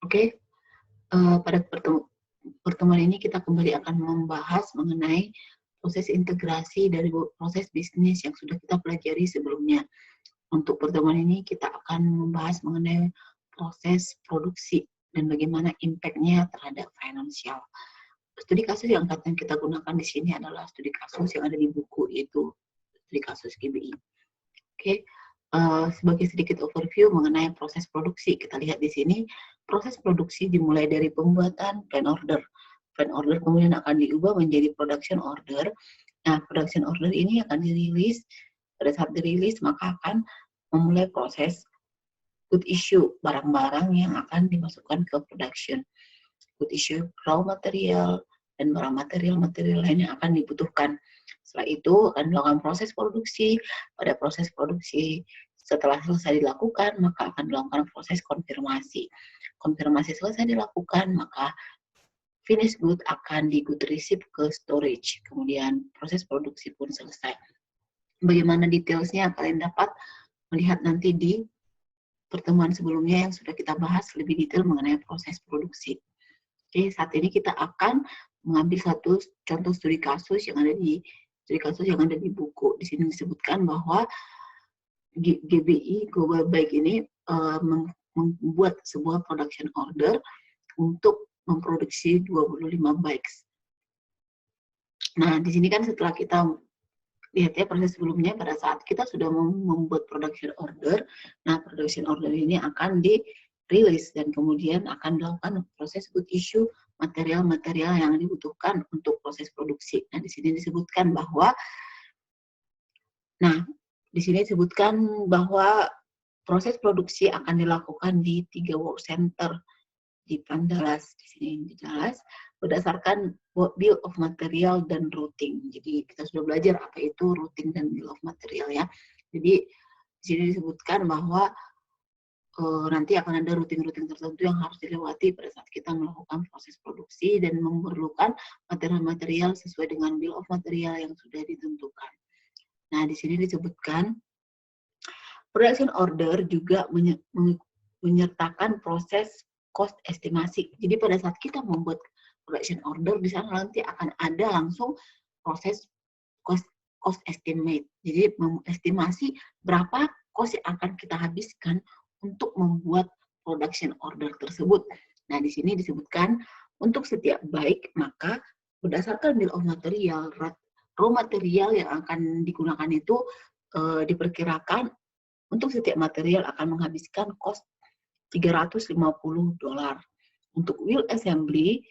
Oke, pada pertemuan ini kita kembali akan membahas mengenai proses integrasi dari proses bisnis yang sudah kita pelajari sebelumnya. Untuk pertemuan ini kita akan membahas mengenai proses produksi dan bagaimana impact-nya terhadap finansial. Studi kasus yang akan kita gunakan di sini adalah studi kasus yang ada di buku, yaitu studi kasus GBI. Oke, sebagai sedikit overview mengenai proses produksi, kita lihat di sini proses produksi dimulai dari pembuatan plan order. Plan order kemudian akan diubah menjadi production order. Nah, production order ini akan dirilis. Pada saat dirilis, maka akan memulai proses good issue, barang-barang yang akan dimasukkan ke production. Good issue raw material dan barang material lain yang akan dibutuhkan. Setelah itu akan dilakukan proses produksi. Pada proses produksi setelah selesai dilakukan, maka akan dilakukan proses konfirmasi. Konfirmasi selesai dilakukan, maka finished good akan di good receive ke storage. Kemudian proses produksi pun selesai. Bagaimana detailsnya kalian dapat melihat nanti di pertemuan sebelumnya yang sudah kita bahas lebih detail mengenai proses produksi. Oke, saat ini kita akan mengambil satu contoh studi kasus yang ada di buku. Di sini disebutkan bahwa GBI Global Bike ini membuat sebuah production order untuk memproduksi 25 bikes. Nah, di sini kan setelah kita lihat ya proses sebelumnya, pada saat kita sudah membuat production order, nah production order ini akan dirilis dan kemudian akan dilakukan proses good issue material-material yang dibutuhkan untuk proses produksi. Nah, di sini disebutkan bahwa proses produksi akan dilakukan di 3 work center di Pandalas. Di sini dijelas berdasarkan bill of material dan routing. Jadi kita sudah belajar apa itu routing dan bill of material ya. Jadi di sini disebutkan bahwa nanti akan ada routing-routing tertentu yang harus dilewati pada saat kita melakukan proses produksi dan memerlukan material-material sesuai dengan bill of material yang sudah ditentukan. Nah, di sini disebutkan production order juga menyertakan proses cost estimasi. Jadi pada saat kita membuat production order, di sana nanti akan ada langsung proses cost estimate. Jadi mengestimasi berapa cost yang akan kita habiskan untuk membuat production order tersebut. Nah, di sini disebutkan untuk setiap bike, maka berdasarkan bill of material, raw material yang akan digunakan itu diperkirakan untuk setiap material akan menghabiskan cost $350. Untuk wheel assembly,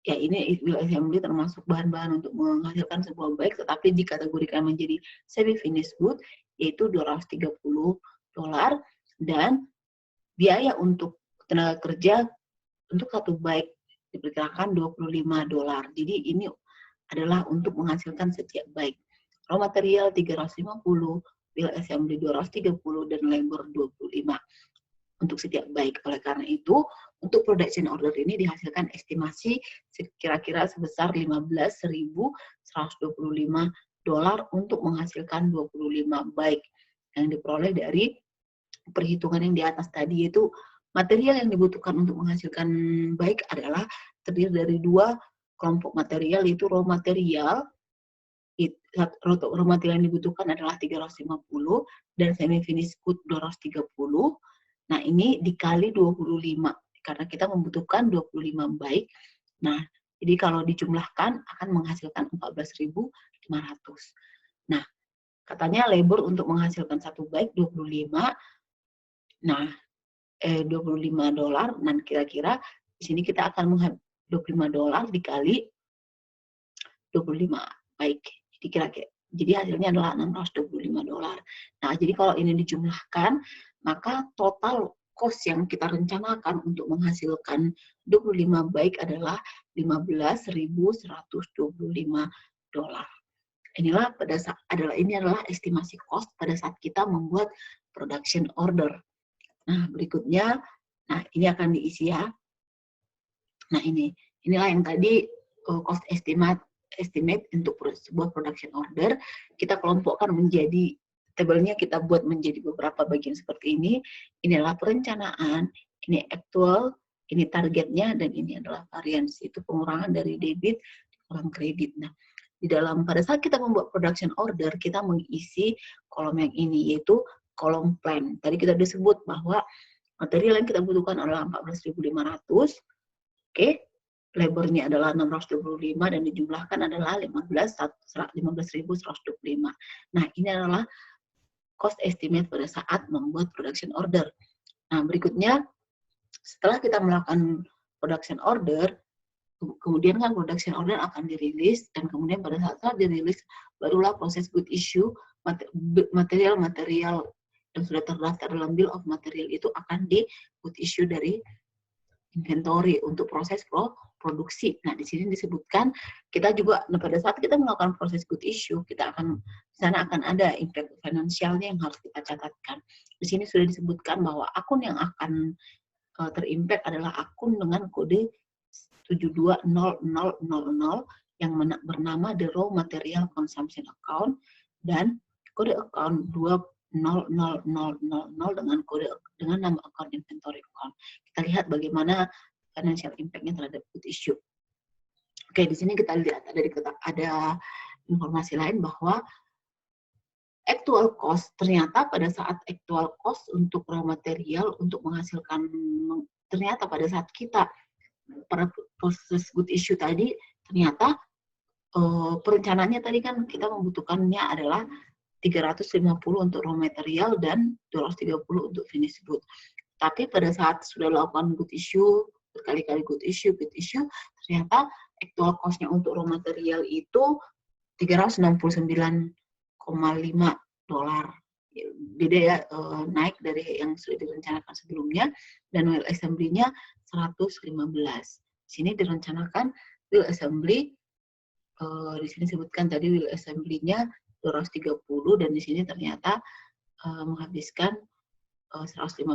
ya ini wheel assembly termasuk bahan-bahan untuk menghasilkan sebuah bike, tetapi dikategorikan menjadi semi-finished good, yaitu $230, dan biaya untuk tenaga kerja untuk satu bike diperkirakan $25. Jadi ini adalah untuk menghasilkan setiap bike. Raw material 350, wheel assembly 230, dan labor 25 untuk setiap bike. Oleh karena itu, untuk production order ini dihasilkan estimasi kira-kira sebesar $15.125 untuk menghasilkan 25 bike yang diperoleh dari perhitungan yang di atas tadi, yaitu material yang dibutuhkan untuk menghasilkan bike adalah terdiri dari 2 kelompok material, yaitu raw material. Raw material yang dibutuhkan adalah 350 dan semi finished good 230. Nah, ini dikali 25 karena kita membutuhkan 25 bike. Nah, jadi kalau dijumlahkan akan menghasilkan 14.500. Nah, katanya labor untuk menghasilkan satu bike 25. Nah, $25. Dan kira-kira di sini kita akan $25 dikali 25 bike. Jadi kira-kira hasilnya adalah $625. Nah, jadi kalau ini dijumlahkan, maka total cost yang kita rencanakan untuk menghasilkan 25 bike adalah $15.125. Ini adalah estimasi cost pada saat kita membuat production order. Nah, berikutnya, ini akan diisi ya. Nah, inilah yang tadi cost estimate untuk sebuah production order. Kita kelompokkan menjadi tabelnya, kita buat menjadi beberapa bagian seperti ini. Inilah perencanaan, ini actual, ini targetnya, dan ini adalah variance. Itu pengurangan dari debit kurang kredit. Nah, di dalam pada saat kita membuat production order, kita mengisi kolom yang ini, yaitu kolom plan. Tadi kita sudah sebut bahwa material yang kita butuhkan adalah 14.500, oke, labornya adalah 625 dan dijumlahkan adalah 15.125. Nah, ini adalah cost estimate pada saat membuat production order. Nah, berikutnya setelah kita melakukan production order, kemudian kan production order akan dirilis, dan kemudian pada saat dirilis barulah proses good issue, material-material yang sudah terdaftar dalam bill of material itu akan di good issue dari inventory untuk proses produksi. Nah, di sini disebutkan kita juga pada saat kita melakukan proses good issue, kita akan di sana akan ada impact finansialnya yang harus kita catatkan. Di sini sudah disebutkan bahwa akun yang akan terimpact adalah akun dengan kode 720000 yang bernama the raw material consumption account, dan kode account 200000 dengan nama account inventory account. Kita lihat bagaimana financial impact-nya terhadap good issue. Oke, di sini kita lihat ada informasi lain bahwa actual cost, ternyata pada saat actual cost untuk raw material untuk menghasilkan, ternyata pada saat kita pada proses good issue tadi, ternyata perencanaannya tadi kan kita membutuhkannya adalah 350 untuk raw material dan 230 untuk finished good. Tapi pada saat sudah lakukan good issue, berkali-kali good issue, ternyata actual cost-nya untuk raw material itu $369,5. Beda ya, naik dari yang sudah direncanakan sebelumnya, dan wheel assembly-nya 115. Di sini direncanakan wheel assembly, di sini sebutkan tadi wheel assembly-nya 230, dan di sini ternyata menghabiskan 115.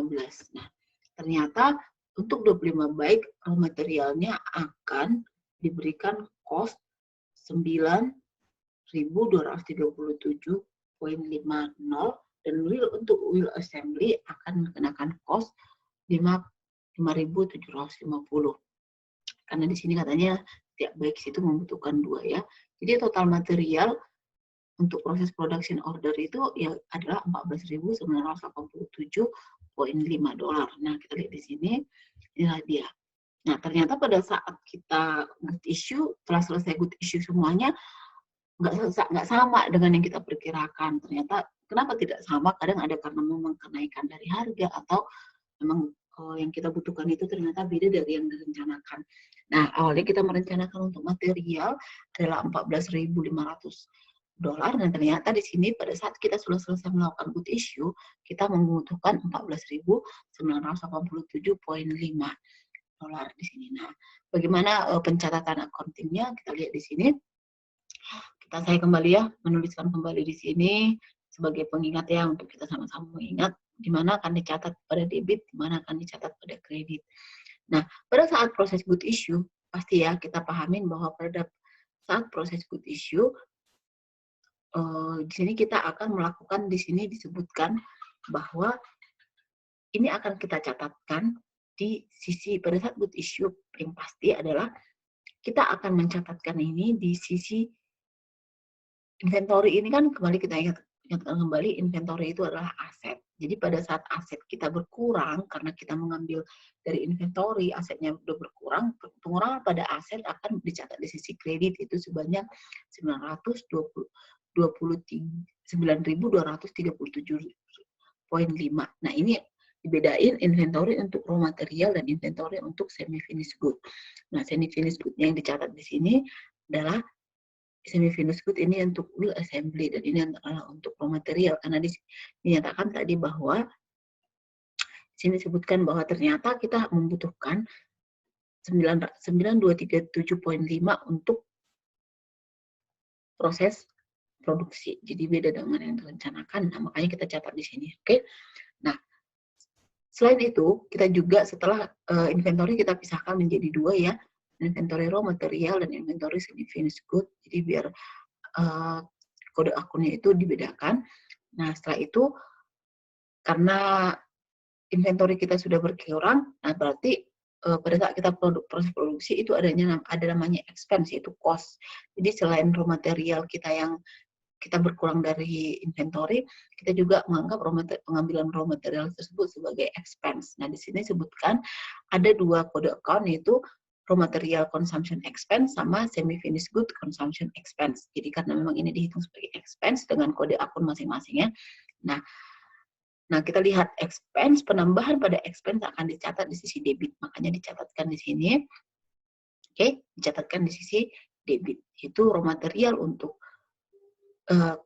Nah, ternyata untuk 25 bike raw materialnya akan diberikan cost 9.237,50, dan untuk wheel assembly akan dikenakan cost 5.750. Karena di sini katanya tiap bike itu membutuhkan 2 ya. Jadi total material untuk proses production order itu ya adalah $14.987,5. Nah, kita lihat di sini, inilah dia. Nah, ternyata pada saat kita good issue, setelah selesai good issue semuanya, nggak sama dengan yang kita perkirakan. Ternyata kenapa tidak sama? Kadang ada karena memang kenaikan dari harga, atau memang yang kita butuhkan itu ternyata beda dari yang direncanakan. Nah, awalnya kita merencanakan untuk material adalah $14.500, dan ternyata di sini pada saat kita sudah selesai melakukan good issue, kita membutuhkan $14.987,5 di sini. Nah, bagaimana pencatatan accounting-nya? Kita lihat di sini. Saya kembali ya, menuliskan kembali di sini sebagai pengingat ya, untuk kita sama-sama mengingat di mana akan dicatat pada debit, di mana akan dicatat pada kredit. Nah, pada saat proses good issue, pasti ya kita pahamin bahwa pada saat proses good issue, di sini kita akan melakukan, di sini disebutkan bahwa ini akan kita catatkan di sisi pada saat good issue, yang pasti adalah kita akan mencatatkan ini di sisi inventory. Ini kan kembali kita ingatkan kembali, inventory itu adalah aset. Jadi pada saat aset kita berkurang karena kita mengambil dari inventory, asetnya sudah berkurang, pengurangan pada aset akan dicatat di sisi kredit itu sebanyak 929.237,5. Nah, ini dibedain inventory untuk raw material dan inventory untuk semi finished good. Nah, semi finished good yang dicatat di sini adalah semi finished good ini untuk wheel assembly, dan ini adalah untuk raw material, karena dinyatakan tadi bahwa di sini disebutkan bahwa ternyata kita membutuhkan 9.237,5 untuk proses produksi. Jadi beda dengan yang direncanakan. Nah, makanya kita catat di sini. Oke. Nah, selain itu, kita juga setelah inventory kita pisahkan menjadi 2 ya. Inventory raw material dan inventory semi finished good. Jadi biar kode akunnya itu dibedakan. Nah, setelah itu karena inventory kita sudah berkurang, nah berarti pada saat kita proses produksi itu ada namanya expense, yaitu cost. Jadi selain raw material kita yang kita berkurang dari inventory, kita juga menganggap pengambilan raw material tersebut sebagai expense. Nah, di sini sebutkan ada 2 kode account, yaitu raw material consumption expense sama semi finished good consumption expense. Jadi karena memang ini dihitung sebagai expense dengan kode akun masing-masingnya. Nah, kita lihat expense, penambahan pada expense akan dicatat di sisi debit. Makanya dicatatkan di sini. Oke, dicatatkan di sisi debit. Itu raw material untuk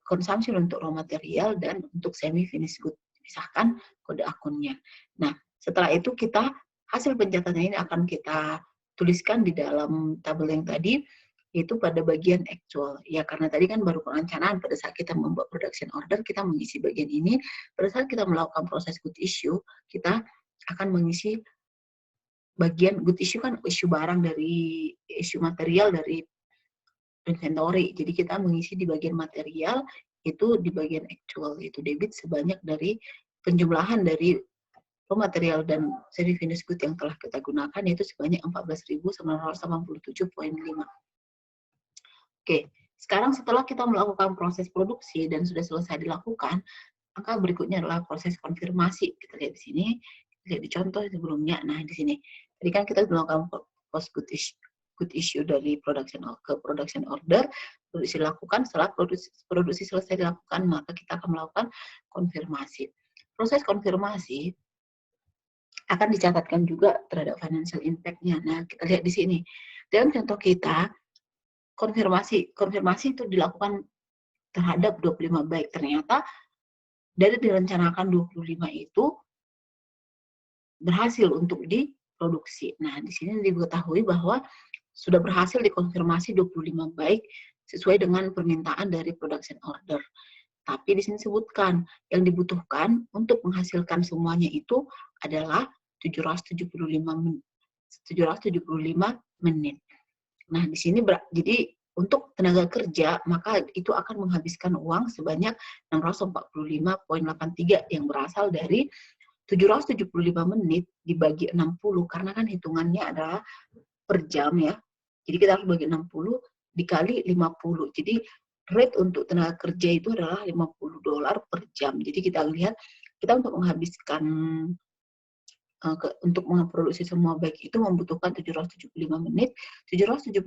consumption untuk raw material dan untuk semi finished good. Pisahkan kode akunnya. Nah, setelah itu hasil pencatatan ini akan kita tuliskan di dalam tabel yang tadi, yaitu pada bagian actual. Ya, karena tadi kan baru perencanaan, pada saat kita membuat production order, kita mengisi bagian ini. Pada saat kita melakukan proses good issue, kita akan mengisi bagian good issue, kan issue barang dari issue material dari inventory. Jadi kita mengisi di bagian material, itu di bagian actual, yaitu debit sebanyak dari penjumlahan dari raw material dan semi finished good yang telah kita gunakan, yaitu sebanyak 14.987,5. Oke, sekarang setelah kita melakukan proses produksi dan sudah selesai dilakukan, maka berikutnya adalah proses konfirmasi. Kita lihat di sini, lihat di contoh sebelumnya. Nah, di sini tadi kan kita melakukan post good issue dari production order, produksi dilakukan. Setelah produksi selesai dilakukan, maka kita akan melakukan konfirmasi. Proses konfirmasi akan dicatatkan juga terhadap financial impact-nya. Nah, kita lihat di sini. Dalam contoh kita, konfirmasi itu dilakukan terhadap 25 baik. Ternyata dari direncanakan 25 itu berhasil untuk diproduksi. Nah, di sini diketahui bahwa sudah berhasil dikonfirmasi 25 baik sesuai dengan permintaan dari production order. Tapi di sini sebutkan yang dibutuhkan untuk menghasilkan semuanya itu adalah 775 menit. Nah, di sini jadi untuk tenaga kerja, maka itu akan menghabiskan uang sebanyak 645,83 yang berasal dari 775 menit dibagi 60, karena kan hitungannya adalah per jam ya. Jadi kita harus bagi 60 dikali 50. Jadi rate untuk tenaga kerja itu adalah $50 per jam. Jadi kita lihat, kita untuk menghabiskan untuk memproduksi semua baik itu membutuhkan 775 menit. 775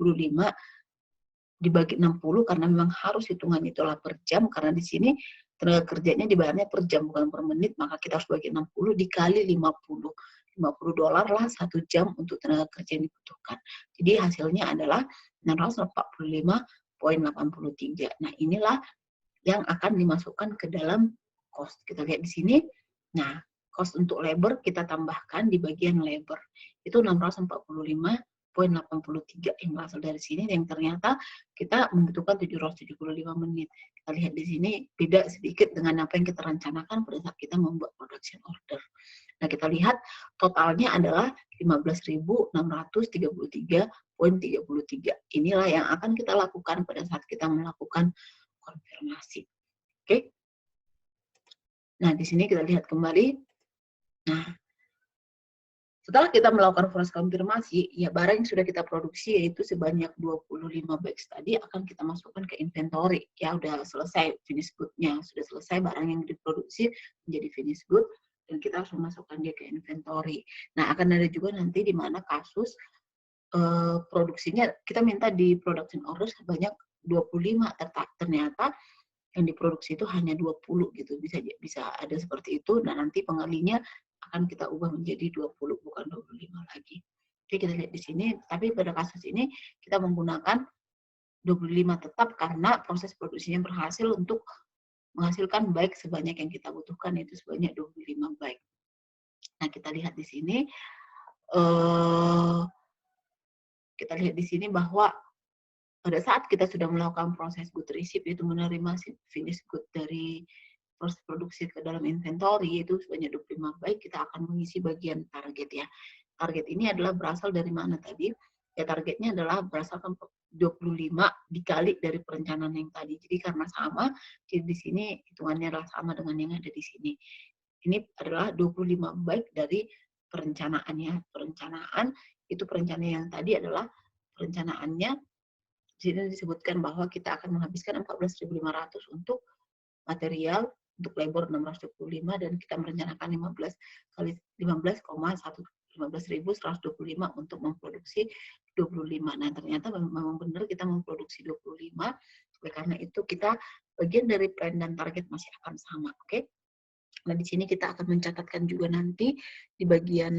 dibagi 60 karena memang harus hitungan itulah per jam, karena di sini tenaga kerjanya dibayarnya per jam bukan per menit, maka kita harus bagi 60 dikali 50. $50 lah 1 jam untuk tenaga kerja yang dibutuhkan. Jadi hasilnya adalah 645,83. Nah, inilah yang akan dimasukkan ke dalam cost. Kita lihat di sini. Nah, cost untuk labor kita tambahkan di bagian labor. Itu 645,83 yang berasal dari sini, yang ternyata kita membutuhkan 775 menit. Kita lihat di sini beda sedikit dengan apa yang kita rencanakan pada saat kita membuat production order. Nah, kita lihat totalnya adalah 15.633,33. Inilah yang akan kita lakukan pada saat kita melakukan konfirmasi. Oke. Nah, di sini kita lihat kembali. Nah, setelah kita melakukan proses konfirmasi, ya barang yang sudah kita produksi yaitu sebanyak 25 bags tadi akan kita masukkan ke inventory. Ya udah selesai finished good-nya, sudah selesai barang yang diproduksi menjadi finished good dan kita harus memasukkan dia ke inventory. Nah, akan ada juga nanti di mana kasus produksinya kita minta di production order sebanyak 25, ternyata yang diproduksi itu hanya 20 gitu. Bisa ada seperti itu. Nah, nanti pengalinya akan kita ubah menjadi 20, bukan 25 lagi. Oke, kita lihat di sini. Tapi pada kasus ini kita menggunakan 25 tetap karena proses produksinya berhasil untuk menghasilkan baik sebanyak yang kita butuhkan, yaitu sebanyak 25 baik. Nah, kita lihat di sini. Kita lihat di sini bahwa pada saat kita sudah melakukan proses good receipt, yaitu menerima finished good dari proses produksi ke dalam inventory, yaitu sebanyak 25 baik, kita akan mengisi bagian target ya. Target ini adalah berasal dari mana tadi? Ya, targetnya adalah berdasarkan 25 dikali dari perencanaan yang tadi. Jadi karena sama, jadi di sini hitungannya adalah sama dengan yang ada di sini. ini adalah 25 baik dari perencanaannya. Perencanaan itu perencanaan yang tadi adalah perencanaannya. Di sini disebutkan bahwa kita akan menghabiskan 14.500 untuk material, untuk labor 625, dan kita merencanakan 15,125 untuk memproduksi 25. Nah, ternyata memang benar kita memproduksi 25. Oleh karena itu kita bagian dari plan dan target masih akan sama, oke? Nah, di sini kita akan mencatatkan juga nanti di bagian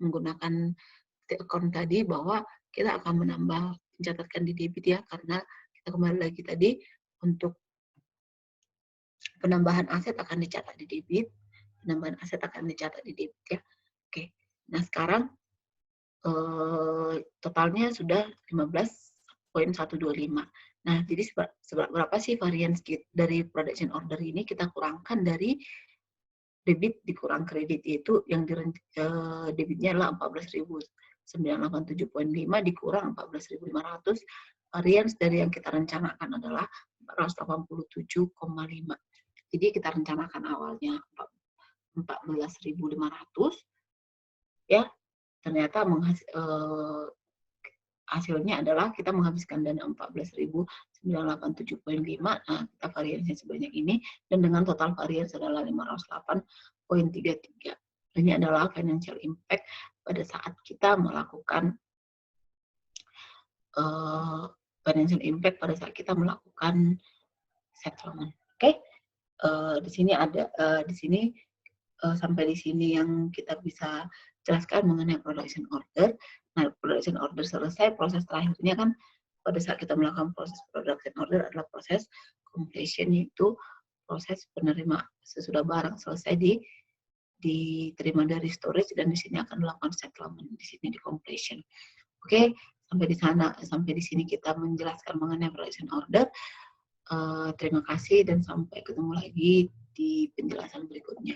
menggunakan account tadi bahwa kita akan mencatatkan di debit ya, karena kita kembali lagi tadi untuk penambahan aset akan dicatat di debit, penambahan aset akan dicatat di debit ya. Oke, nah sekarang totalnya sudah 15.125. Nah, jadi berapa sih variance dari production order ini kita kurangkan dari debit dikurang kredit, itu yang debitnya adalah 14.987,5 dikurang 14.500, variance dari yang kita rencanakan adalah 487,5. Jadi kita rencanakan awalnya 14.500 ya, ternyata hasilnya adalah kita menghabiskan dana 14.987,5. Nah, kita variansinya sebanyak ini, dan dengan total varians adalah 508,33. Ini adalah financial impact pada saat kita melakukan settlement. Oke, di sini ada sampai di sini yang kita bisa jelaskan mengenai production order. Nah, production order selesai, proses terakhirnya kan pada saat kita melakukan proses production order adalah proses completion, yaitu proses penerima sesudah barang selesai diterima dari storage, dan di sini akan dilakukan settlement, di sini di completion. Oke, sampai di sini kita menjelaskan mengenai production order. Terima kasih dan sampai ketemu lagi di penjelasan berikutnya.